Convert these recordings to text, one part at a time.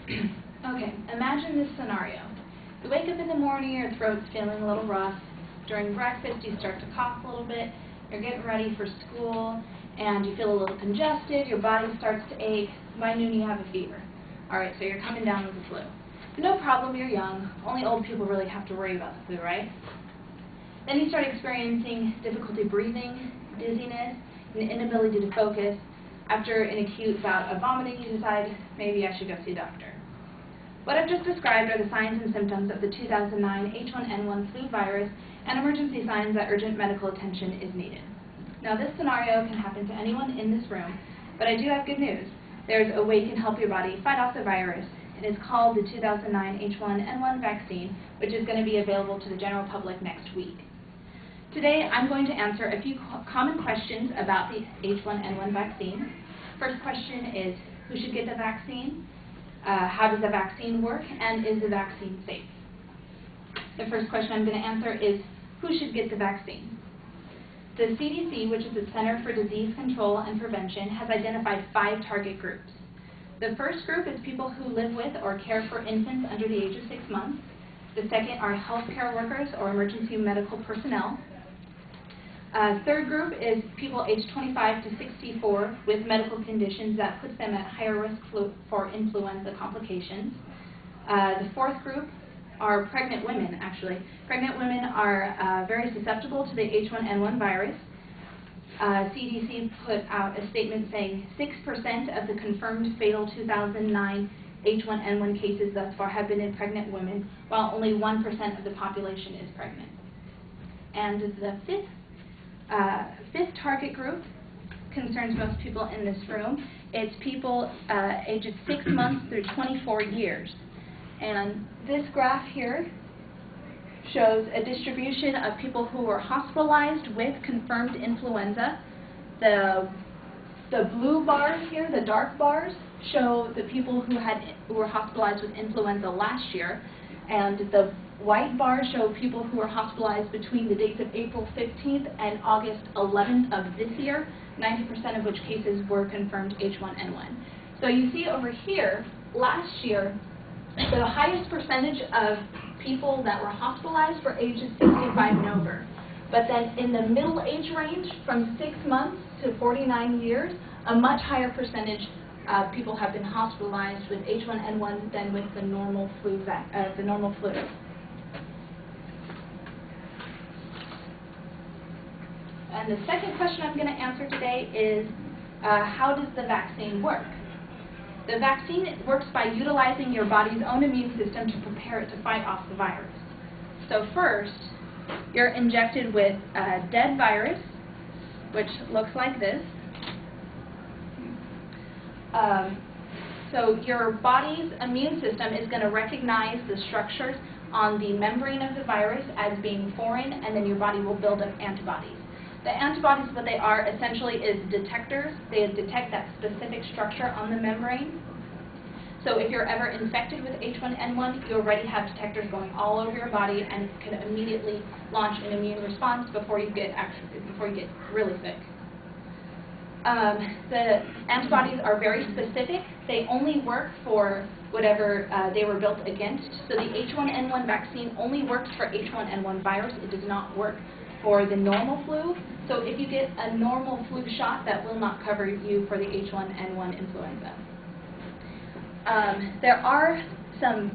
Okay, imagine this scenario. You wake up in the morning, your throat's feeling a little rough. During breakfast, you start to cough a little bit. You're getting ready for school, and you feel a little congested. Your body starts to ache. By noon, you have a fever. All right, so you're coming down with the flu. No problem, you're young. Only old people really have to worry about the flu, right? Then you start experiencing difficulty breathing, dizziness, and inability to focus. After an acute bout of vomiting, you decide, maybe I should go see a doctor. What I've just described are the signs and symptoms of the 2009 H1N1 flu virus and emergency signs that urgent medical attention is needed. Now, this scenario can happen to anyone in this room, but I do have good news. There's a way you can help your body fight off the virus. It is called the 2009 H1N1 vaccine, which is going to be available to the general public next week. Today, I'm going to answer a few common questions about the H1N1 vaccine. First question is, who should get the vaccine? How does the vaccine work? And is the vaccine safe? The first question I'm going to answer is, who should get the vaccine? The CDC, which is the Center for Disease Control and Prevention, has identified 5 target groups. The first group is people who live with or care for infants under the age of 6 months. The second are healthcare workers or emergency medical personnel. Third group is people aged 25 to 64 with medical conditions that puts them at higher risk for influenza complications. The fourth group are pregnant women, actually. Pregnant women are very susceptible to the H1N1 virus. CDC put out a statement saying 6% of the confirmed fatal 2009 H1N1 cases thus far have been in pregnant women, while only 1% of the population is pregnant. And the fifth target group concerns most people in this room. It's people ages 6 months through 24 years. And this graph here shows a distribution of people who were hospitalized with confirmed influenza. The blue bars here, the dark bars, show the people who were hospitalized with influenza last year, and the white bars show people who were hospitalized between the dates of April 15th and August 11th of this year, 90% of which cases were confirmed H1N1. So you see over here, last year, the highest percentage of people that were hospitalized were ages 65 and over. But then in the middle age range, from 6 months to 49 years, a much higher percentage of people have been hospitalized with H1N1 than with the normal flu. And the second question I'm going to answer today is, how does the vaccine work? The vaccine works by utilizing your body's own immune system to prepare it to fight off the virus. So first, you're injected with a dead virus, which looks like this. So your body's immune system is going to recognize the structures on the membrane of the virus as being foreign, and then your body will build up antibodies. The antibodies, what they are essentially is detectors. They detect that specific structure on the membrane. So if you're ever infected with H1N1, you already have detectors going all over your body and can immediately launch an immune response before you get really sick. The antibodies are very specific. They only work for whatever they were built against. So the H1N1 vaccine only works for H1N1 virus. It does not work for the normal flu. So if you get a normal flu shot, that will not cover you for the H1N1 influenza. There are some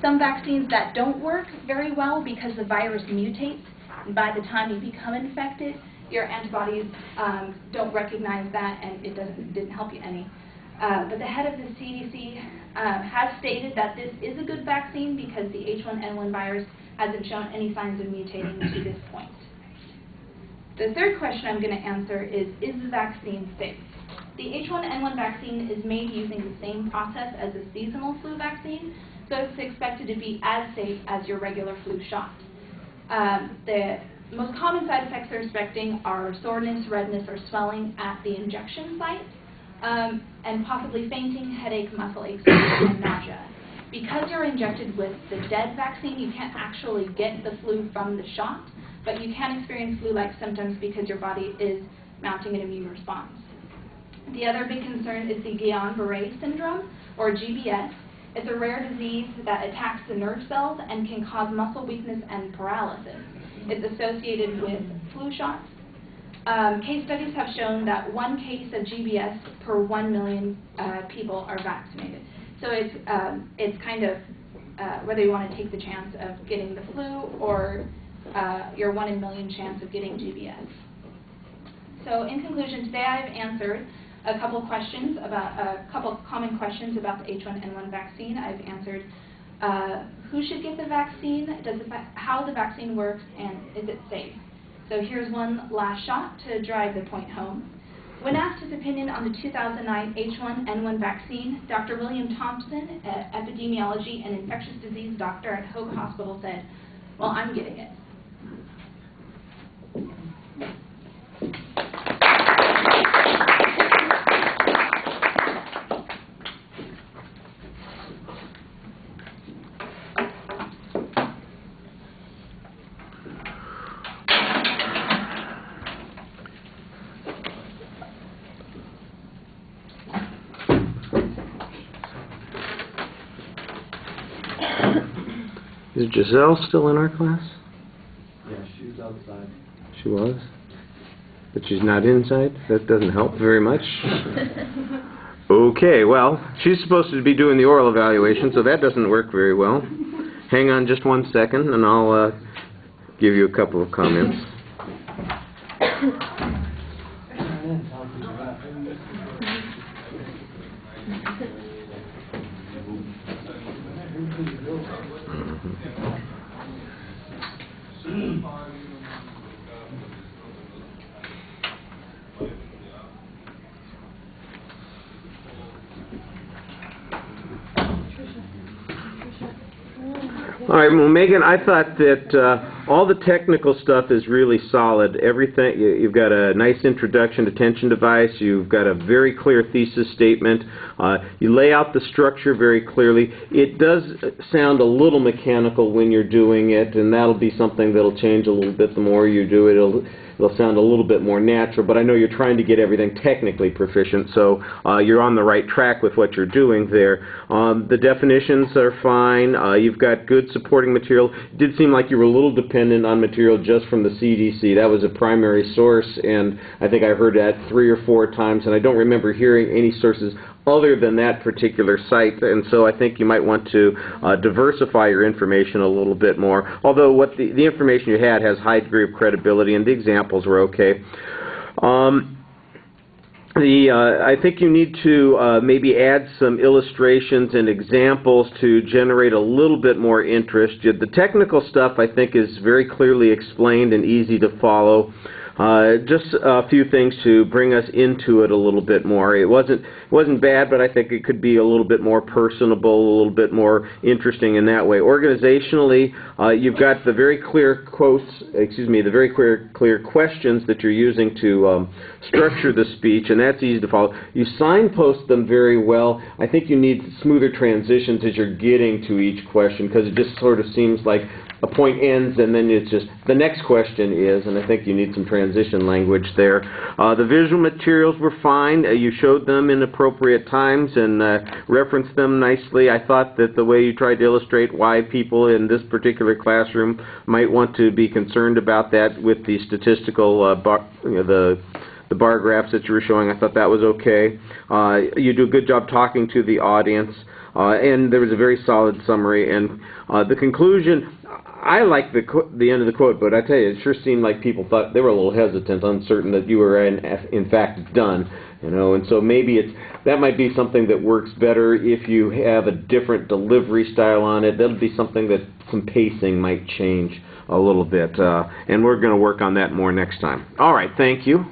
vaccines that don't work very well because the virus mutates, and by the time you become infected, your antibodies don't recognize that, and it didn't help you any. But the head of the CDC has stated that this is a good vaccine because the H1N1 virus hasn't shown any signs of mutating to this point. The third question I'm going to answer is the vaccine safe? The H1N1 vaccine is made using the same process as a seasonal flu vaccine, so it's expected to be as safe as your regular flu shot. The most common side effects they're expecting are soreness, redness, or swelling at the injection site, and possibly fainting, headache, muscle aches, and nausea. Because you're injected with the dead vaccine, you can't actually get the flu from the shot, but you can experience flu-like symptoms because your body is mounting an immune response. The other big concern is the Guillain-Barré syndrome, or GBS. It's a rare disease that attacks the nerve cells and can cause muscle weakness and paralysis. It's associated with flu shots. Case studies have shown that 1 case of GBS per 1 million people are vaccinated. So it's kind of whether you want to take the chance of getting the flu or your 1 in a million chance of getting GBS. So in conclusion, today I've answered a couple common questions about the H1N1 vaccine. I've answered who should get the vaccine, how the vaccine works, and is it safe. So here's one last shot to drive the point home. When asked his opinion on the 2009 H1N1 vaccine, Dr. William Thompson, epidemiology and infectious disease doctor at Hope Hospital, said, "Well, I'm getting it." Is Giselle still in our class? Yeah, she was outside. She was? But she's not inside? That doesn't help very much. Okay, well, she's supposed to be doing the oral evaluation, so that doesn't work very well. Hang on just 1 second, and I'll give you a couple of comments. All right, well, Megan, I thought that all the technical stuff is really solid. Everything, you've got a nice introduction to tension device. You've got a very clear thesis statement. You lay out the structure very clearly. It does sound a little mechanical when you're doing it, and that'll be something that'll change a little bit the more you do it. It'll sound a little bit more natural, but I know you're trying to get everything technically proficient, so you're on the right track with what you're doing there. The definitions are fine. You've got good supporting material. It did seem like you were a little dependent on material just from the CDC. That was a primary source, and I think I heard that 3 or 4 times, and I don't remember hearing any sources other than that particular site, and so I think you might want to diversify your information a little bit more, although what the information you had has high degree of credibility and the examples were okay. I think you need to maybe add some illustrations and examples to generate a little bit more interest. The technical stuff, I think, is very clearly explained and easy to follow. Just a few things to bring us into it a little bit more. It wasn't bad, but I think it could be a little bit more personable, a little bit more interesting in that way. Organizationally, you've got the very clear the very clear questions that you're using to structure the speech, and that's easy to follow. You signpost them very well. I think you need smoother transitions as you're getting to each question, because it just sort of seems like a point ends and then it's just the next question is, and I think you need some transition language there. The visual materials were fine. You showed them in appropriate times and referenced them nicely. I thought that the way you tried to illustrate why people in this particular classroom might want to be concerned about that with the statistical the bar graphs that you were showing, I thought that was okay. You do a good job talking to the audience, and there was a very solid summary. And the conclusion, I like the end of the quote, but I tell you, it sure seemed like people thought they were a little hesitant, uncertain that you were in fact done. You know, and so maybe that might be something that works better if you have a different delivery style on it. That'll be something that some pacing might change a little bit, and we're going to work on that more next time. All right, thank you.